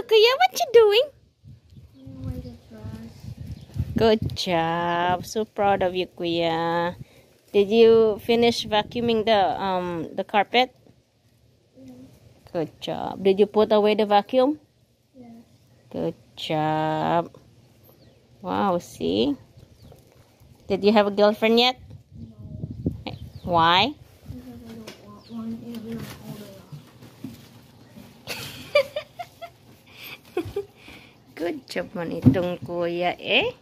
Kuya. What you doing? Away the trash. Good job. So proud of you, Kuya. Did you finish vacuuming the carpet? Good job. Did you put away the vacuum? Yes. Good job. Wow, see? Did you have a girlfriend yet? No. Why? Because I don't want one and we're old enough. Good job man itong kuya eh.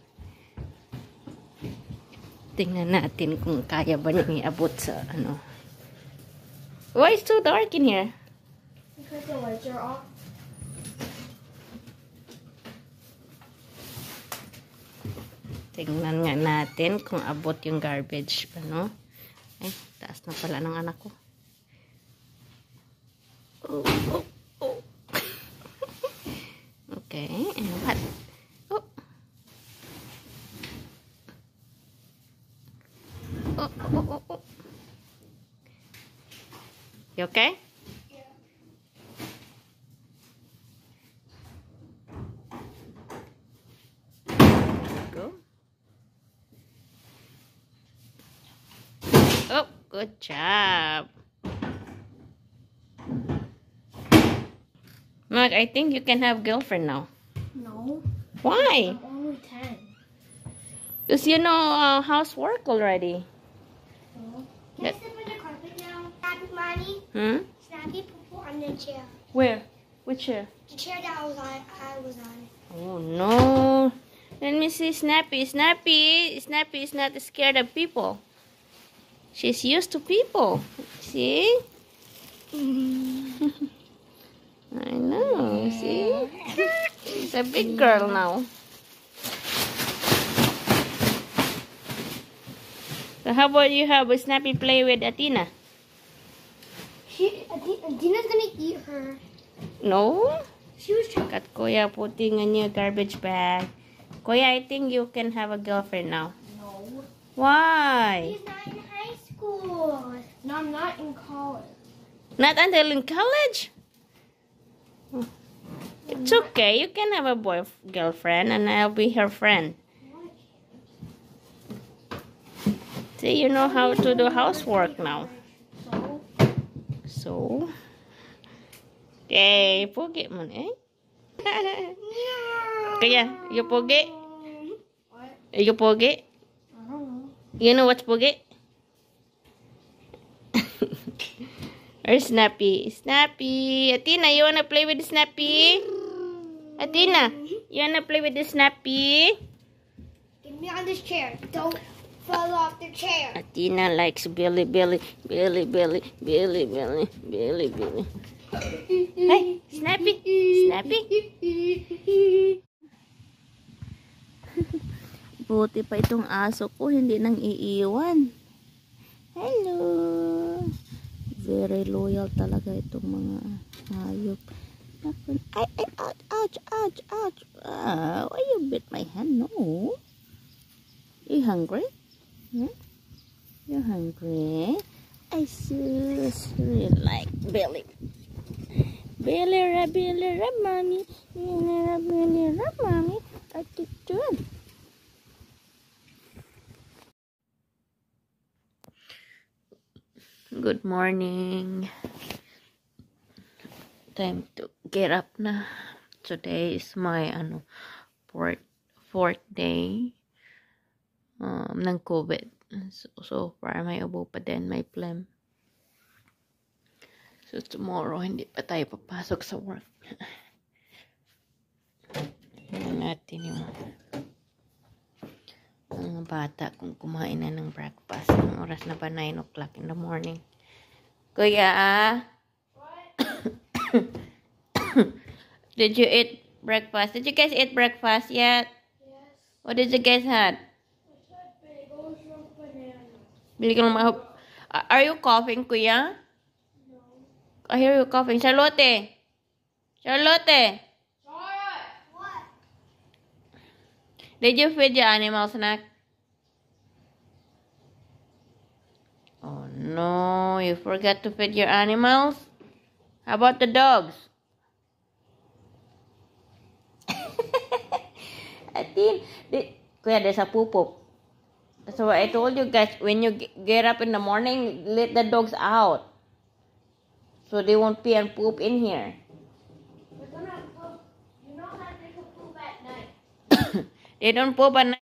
Tingnan natin kung kaya ba niyang iabot sa ano. Why is so dark in here? Because the lights are off. Tingnan nga natin kung abot yung garbage. Ano? Ay, taas na pala ng anak ko. Oh, oh, oh. Okay, and what? Oh. Oh, oh, oh, oh. You okay? Yeah. Go. Oh, good job. Mark, I think you can have girlfriend now. No. Why? I'm only 10. Because you know housework already. So, can I sit on the carpet now? Snappy, Mommy? Hmm? Snappy, poo on the chair. Where? Which chair? The chair that I was on. Oh no. Let me see Snappy. Snappy is not scared of people. She's used to people. See? I know. See? She's a big girl now. So how about you have a Snappy play with Athena? Dina's gonna eat her. No? She was trying. Got Kuya putting in your garbage bag. Kuya, I think you can have a girlfriend now. No. Why? He's not in high school. No, I'm not in college. Not until in college? It's okay. You can have a girlfriend and I'll be her friend. See, you know how to do housework now. So? Okay, pogi mo eh. Kaya, you pogi? What? You pogi? I don't know. You know what's pogi? Or Snappy. Snappy. Athena, you wanna play with Snappy? Athena, you wanna play with the Snappy? Get me on this chair. Don't fall off the chair. Athena likes Billy. Hey, Snappy. Snappy. Buti pa itong aso ko, hindi nang iiwan. Hello. Very loyal talaga itong mga hayop. Ay, ouch. Why you bit my hand? No. You hungry? Hmm? You hungry? I just really like Billy. Billy, mommy. Billy, mommy. What you doing? Good morning. Time to get up na. Today is my fourth day ng COVID. So far may ubo pa din, may phlegm. So tomorrow hindi pa tayo papasok sa work. Tingnan natin yung mga bata kung kumain na ng breakfast. Ang oras na ba 9 o'clock in the morning. Kuya, did you eat breakfast? Did you guys eat breakfast yet? Yes. What did you guys had? I said bagels with banana. Bili ka ng Are you coughing, Kuya? No. I hear you coughing. Charlotte! What? Did you feed your animal snack? Oh no, you forgot to feed your animals? How about the dogs? Atin, kuya, there's a poop. So I told you guys, when you get up in the morning, let the dogs out. So they won't pee and poop in here. They're gonna poop. You know that they can poop at night. They don't poop at night.